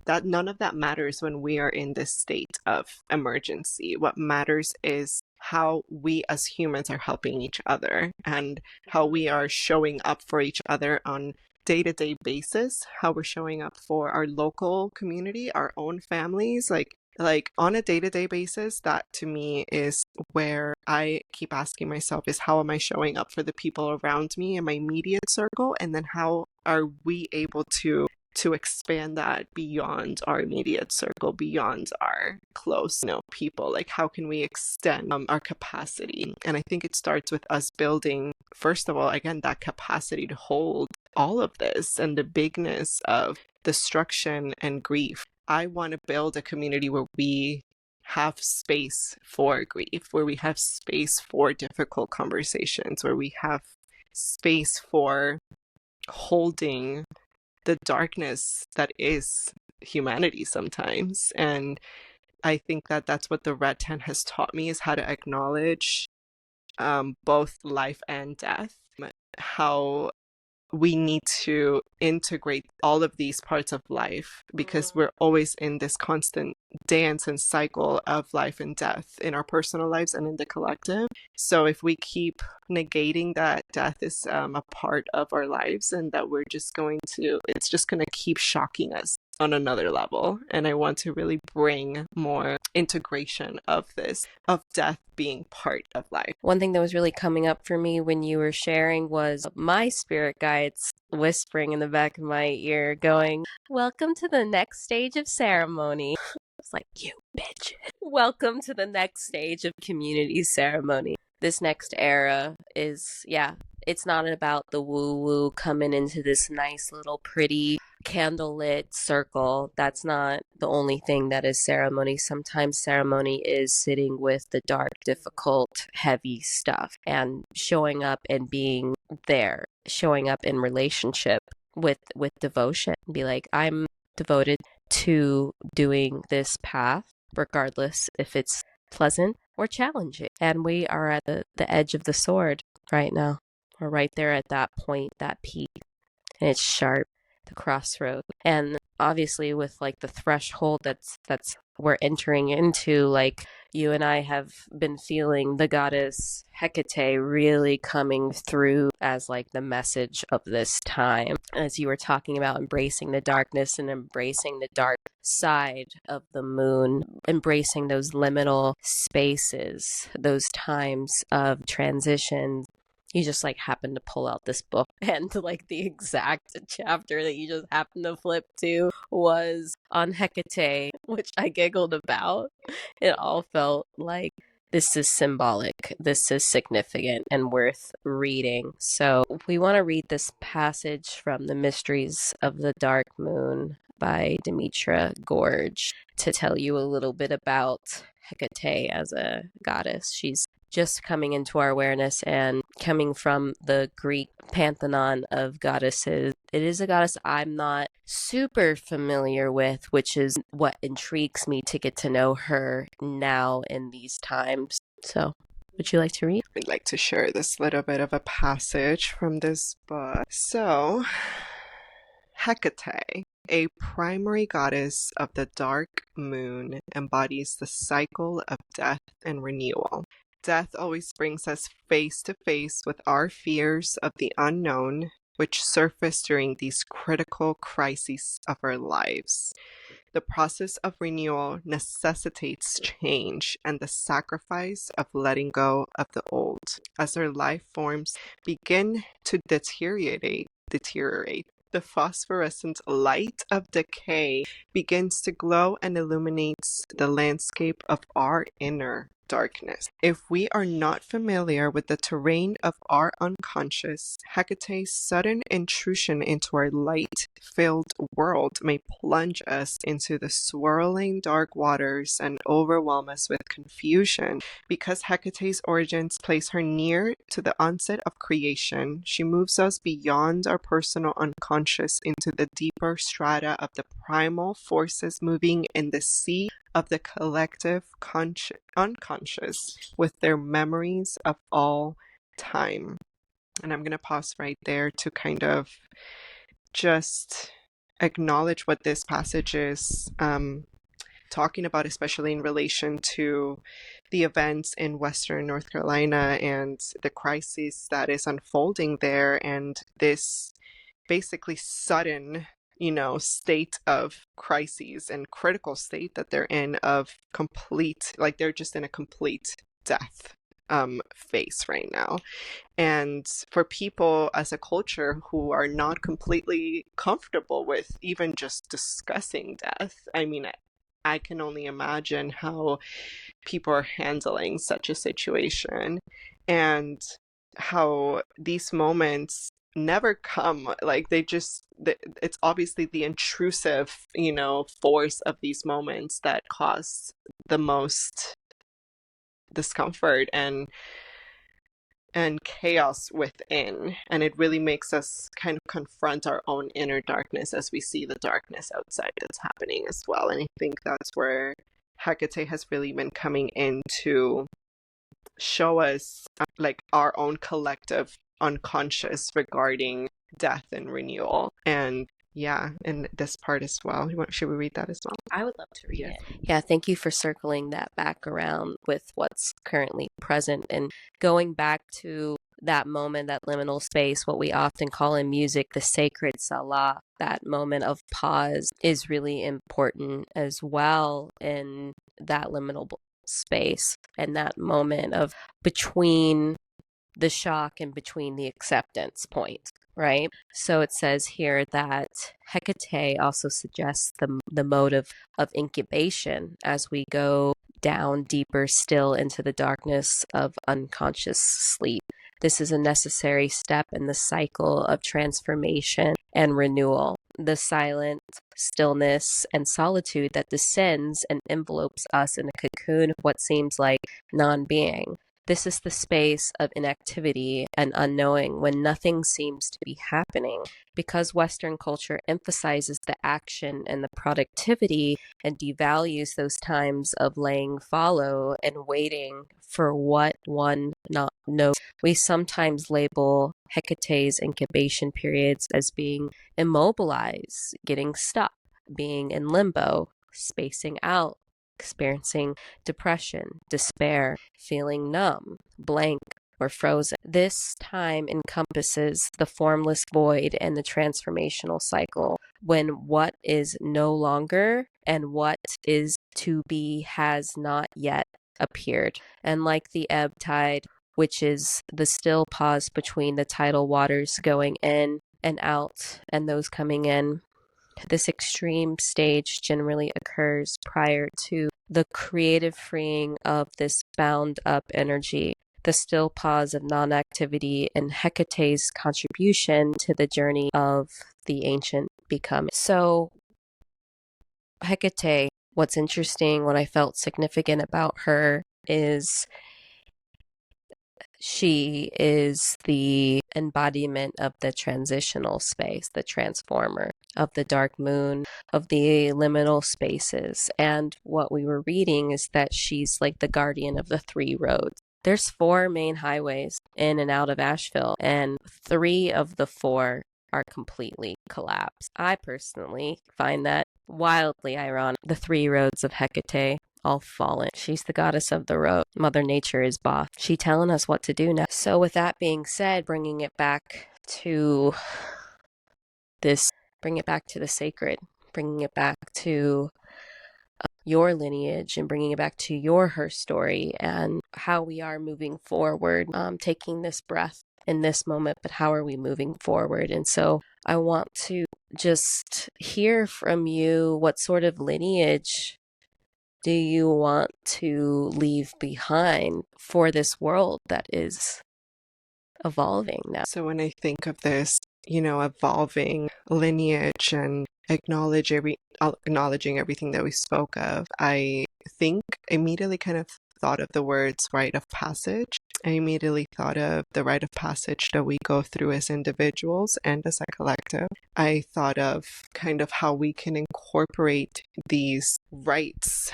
that none of that matters when we are in this state of emergency. What matters is how we as humans are helping each other and how we are showing up for each other on day-to-day basis, how we're showing up for our local community, our own families, like on a day-to-day basis. That to me is where I keep asking myself, is how am I showing up for the people around me in my immediate circle, and then how are we able to expand that beyond our immediate circle, beyond our close, people. Like, how can we extend our capacity? And I think it starts with us building, first of all, again, that capacity to hold all of this and the bigness of destruction and grief. I want to build a community where we have space for grief, where we have space for difficult conversations, where we have space for holding the darkness that is humanity sometimes. And I think that that's what the red tent has taught me, is how to acknowledge both life and death, how we need to integrate all of these parts of life, because we're always in this constant dance and cycle of life and death in our personal lives and in the collective. So if we keep negating that death is a part of our lives, and that it's just going to keep shocking us on another level. And I want to really bring more integration of this, of death being part of life. One thing that was really coming up for me when you were sharing was my spirit guides whispering in the back of my ear going, "Welcome to the next stage of ceremony." I was like, "You bitch." Welcome to the next stage of community ceremony. This next era is, it's not about the woo-woo coming into this nice little pretty candlelit circle. That's not the only thing that is ceremony. Sometimes ceremony is sitting with the dark, difficult, heavy stuff and showing up and being there, showing up in relationship with devotion. Be like, I'm devoted to doing this path, regardless if it's pleasant or challenging. And we are at the edge of the sword right now. We're right there at that point, that peak, and it's sharp, the crossroad. And obviously with like the threshold that's we're entering into, like you and I have been feeling the goddess Hecate really coming through as like the message of this time. As you were talking about embracing the darkness and embracing the dark side of the moon, embracing those liminal spaces, those times of transition. You just like happened to pull out this book, and like the exact chapter that you just happened to flip to was on Hecate, which I giggled about. It all felt like this is symbolic, this is significant and worth reading. So we want to read this passage from The Mysteries of the Dark Moon by Demetra Gorge to tell you a little bit about Hecate as a goddess. She's just coming into our awareness and coming from the Greek pantheon of goddesses. It is a goddess I'm not super familiar with, which is what intrigues me to get to know her now in these times. So, would you like to read? I'd like to share this little bit of a passage from this book. So, Hecate, a primary goddess of the dark moon, embodies the cycle of death and renewal. Death always brings us face to face with our fears of the unknown, which surface during these critical crises of our lives. The process of renewal necessitates change and the sacrifice of letting go of the old. As our life forms begin to deteriorate, the phosphorescent light of decay begins to glow and illuminates the landscape of our inner darkness. If we are not familiar with the terrain of our unconscious, Hecate's sudden intrusion into our light-filled world may plunge us into the swirling dark waters and overwhelm us with confusion. Because Hecate's origins place her near to the onset of creation, she moves us beyond our personal unconscious into the deeper strata of the primal forces moving in the sea of the collective unconscious with their memories of all time. And I'm going to pause right there to kind of just acknowledge what this passage is talking about, especially in relation to the events in Western North Carolina and the crisis that is unfolding there, and this basically sudden, state of crises and critical state that they're in, of complete, like they're just in a complete death phase right now. And for people as a culture who are not completely comfortable with even just discussing death, I mean, I can only imagine how people are handling such a situation, and how these moments never come, like it's obviously the intrusive, force of these moments that cause the most discomfort and chaos within. And it really makes us kind of confront our own inner darkness as we see the darkness outside that's happening as well. And I think that's where Hecate has really been coming in to show us like our own collective unconscious regarding death and renewal. And yeah, and this part as well. Should we read that as well? I would love to read it. Yeah, thank you for circling that back around with what's currently present and going back to that moment, that liminal space, what we often call in music the sacred Salah. That moment of pause is really important as well in that liminal space, and that moment of between the shock and between the acceptance point, right? So it says here that Hecate also suggests the mode of incubation as we go down deeper still into the darkness of unconscious sleep. This is a necessary step in the cycle of transformation and renewal. The silent stillness and solitude that descends and envelopes us in a cocoon of what seems like non-being. This is the space of inactivity and unknowing when nothing seems to be happening. Because Western culture emphasizes the action and the productivity and devalues those times of laying fallow and waiting for what one not knows, we sometimes label Hecate's incubation periods as being immobilized, getting stuck, being in limbo, spacing out, experiencing depression, despair, feeling numb, blank, or frozen. This time encompasses the formless void and the transformational cycle, when what is no longer and what is to be has not yet appeared. And like the ebb tide, which is the still pause between the tidal waters going in and out and those coming in, this extreme stage generally occurs prior to the creative freeing of this bound up energy, the still pause of non-activity, and Hecate's contribution to the journey of the ancient becoming. So Hecate, what's interesting, what I felt significant about her is she is the embodiment of the transitional space, the transformer, of the dark moon, of the liminal spaces. And what we were reading is that she's like the guardian of the three roads. There's 4 main highways in and out of Asheville, and 3 of the 4 are completely collapsed. I personally find that wildly ironic. The 3 roads of Hecate all fallen. She's the goddess of the road. Mother Nature is boss. She telling us what to do now. So with that being said, bringing it back to this, bring it back to the sacred, bringing it back to your lineage and bringing it back to your her story and how we are moving forward, taking this breath in this moment, but how are we moving forward? And so I want to just hear from you, what sort of lineage do you want to leave behind for this world that is evolving now? So when I think of this, evolving lineage and acknowledging everything that we spoke of, I think immediately kind of thought of the words rite of passage. I immediately thought of the rite of passage that we go through as individuals and as a collective. I thought of kind of how we can incorporate these rites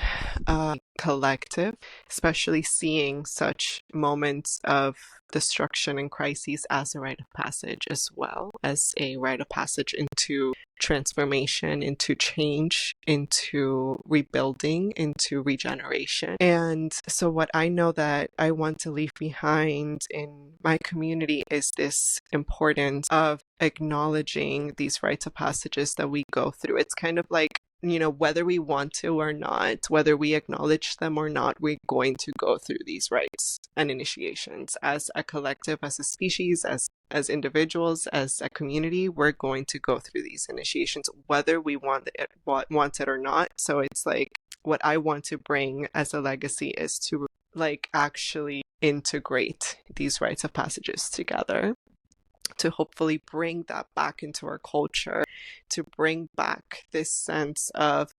collective, especially seeing such moments of destruction and crises as a rite of passage, as well as a rite of passage into transformation, into change, into rebuilding, into regeneration. And so what I know that I want to leave behind in my community is this importance of acknowledging these rites of passages that we go through. It's kind of like, whether we want to or not, whether we acknowledge them or not, we're going to go through these rites and initiations as a collective, as a species, as individuals, as a community. We're going to go through these initiations, whether we want it or not. So it's like, what I want to bring as a legacy is to actually integrate these rites of passages together, to hopefully bring that back into our culture, to bring back this sense of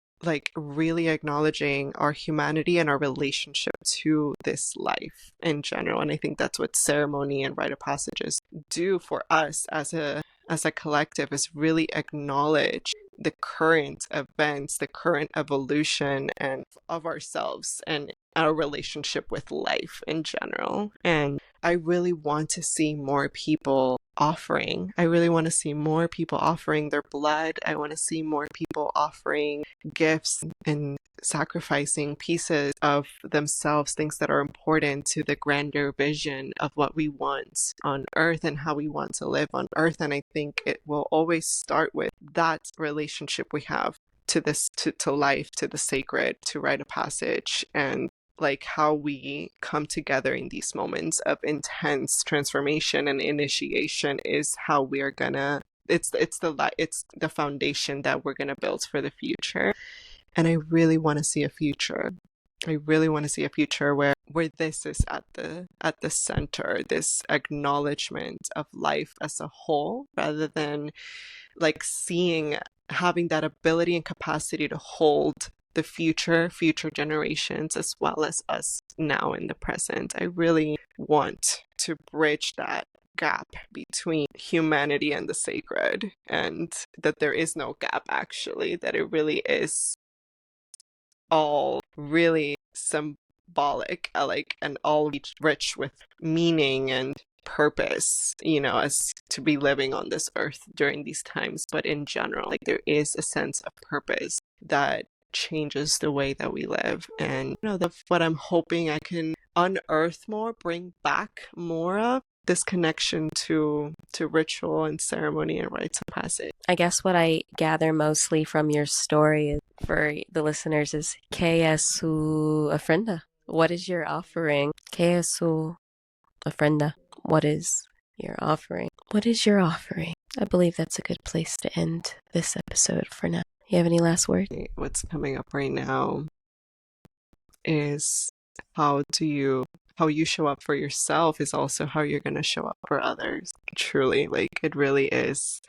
really acknowledging our humanity and our relationship to this life in general. And I think that's what ceremony and rite of passages do for us as a collective, is really acknowledge the current events, the current evolution and of ourselves and our relationship with life in general. And I really want to see more people offering. I really want to see more people offering their blood. I want to see more people offering gifts and sacrificing pieces of themselves, things that are important to the grander vision of what we want on earth and how we want to live on earth. And I think it will always start with that relationship we have to this, to life, to the sacred, to rite of passage, and how we come together in these moments of intense transformation and initiation is how we are gonna, it's the foundation that we're gonna build for the future. And I really want to see a future. I really want to see a future where this is at the center, this acknowledgement of life as a whole, rather than having that ability and capacity to hold the future generations as well as us now in the present. I really want to bridge that gap between humanity and the sacred, and that there is no gap, actually, that it really is all really symbolic, and all rich with meaning and purpose, as to be living on this earth during these times. But in general, there is a sense of purpose that changes the way that we live. And that's what I'm hoping I can unearth more, bring back more of this connection to ritual and ceremony and rites of passage. I guess what I gather mostly from your story for the listeners is ¿Qué es su ofrenda? What is your offering? ¿Qué es su ofrenda? What is your offering? What is your offering? I believe that's a good place to end this episode for now. You have any last words? What's coming up right now is how you show up for yourself is also how you're going to show up for others. Truly, it really is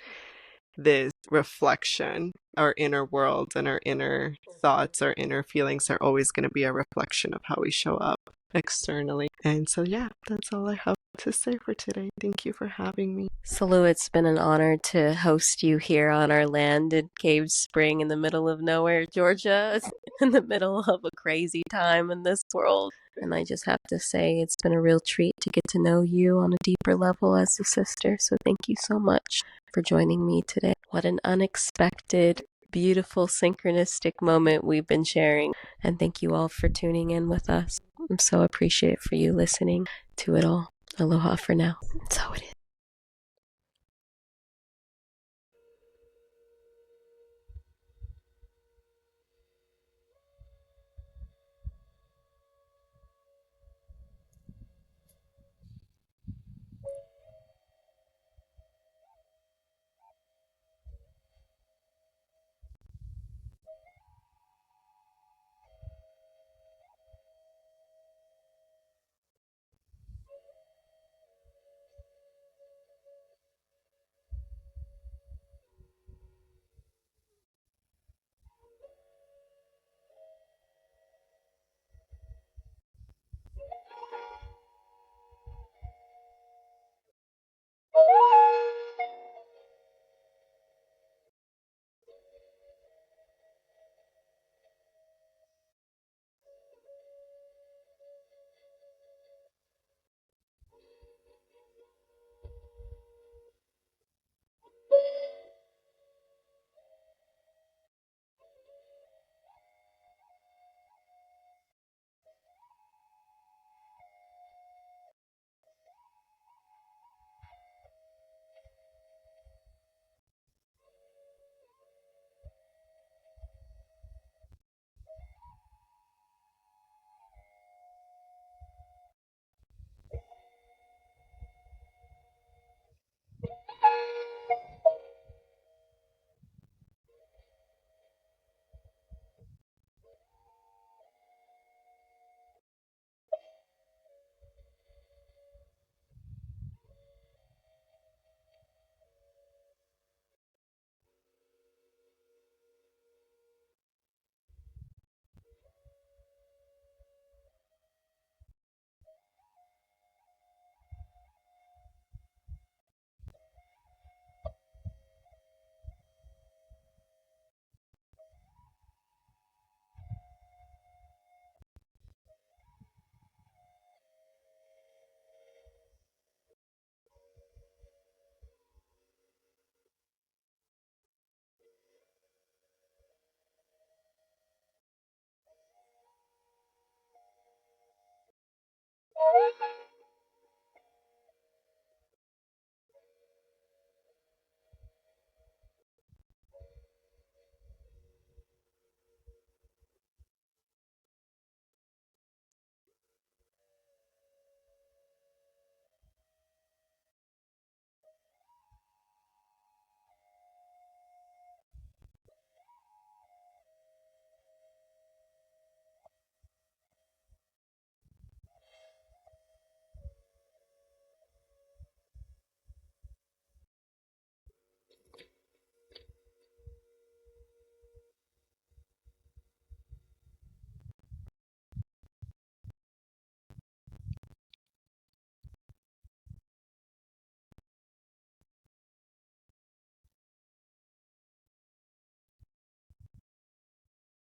this reflection. Our inner world and our inner thoughts, our inner feelings are always going to be a reflection of how we show up externally. And so, yeah, that's all I have to say for today. Thank you for having me. Salua, it's been an honor to host you here on our land in Cave Spring in the middle of nowhere, Georgia, in the middle of a crazy time in this world. And I just have to say, it's been a real treat to get to know you on a deeper level as a sister. So thank you so much for joining me today. What an unexpected, beautiful, synchronistic moment we've been sharing. And thank you all for tuning in with us. I'm so appreciative for you listening to it all. Aloha for now. So it is.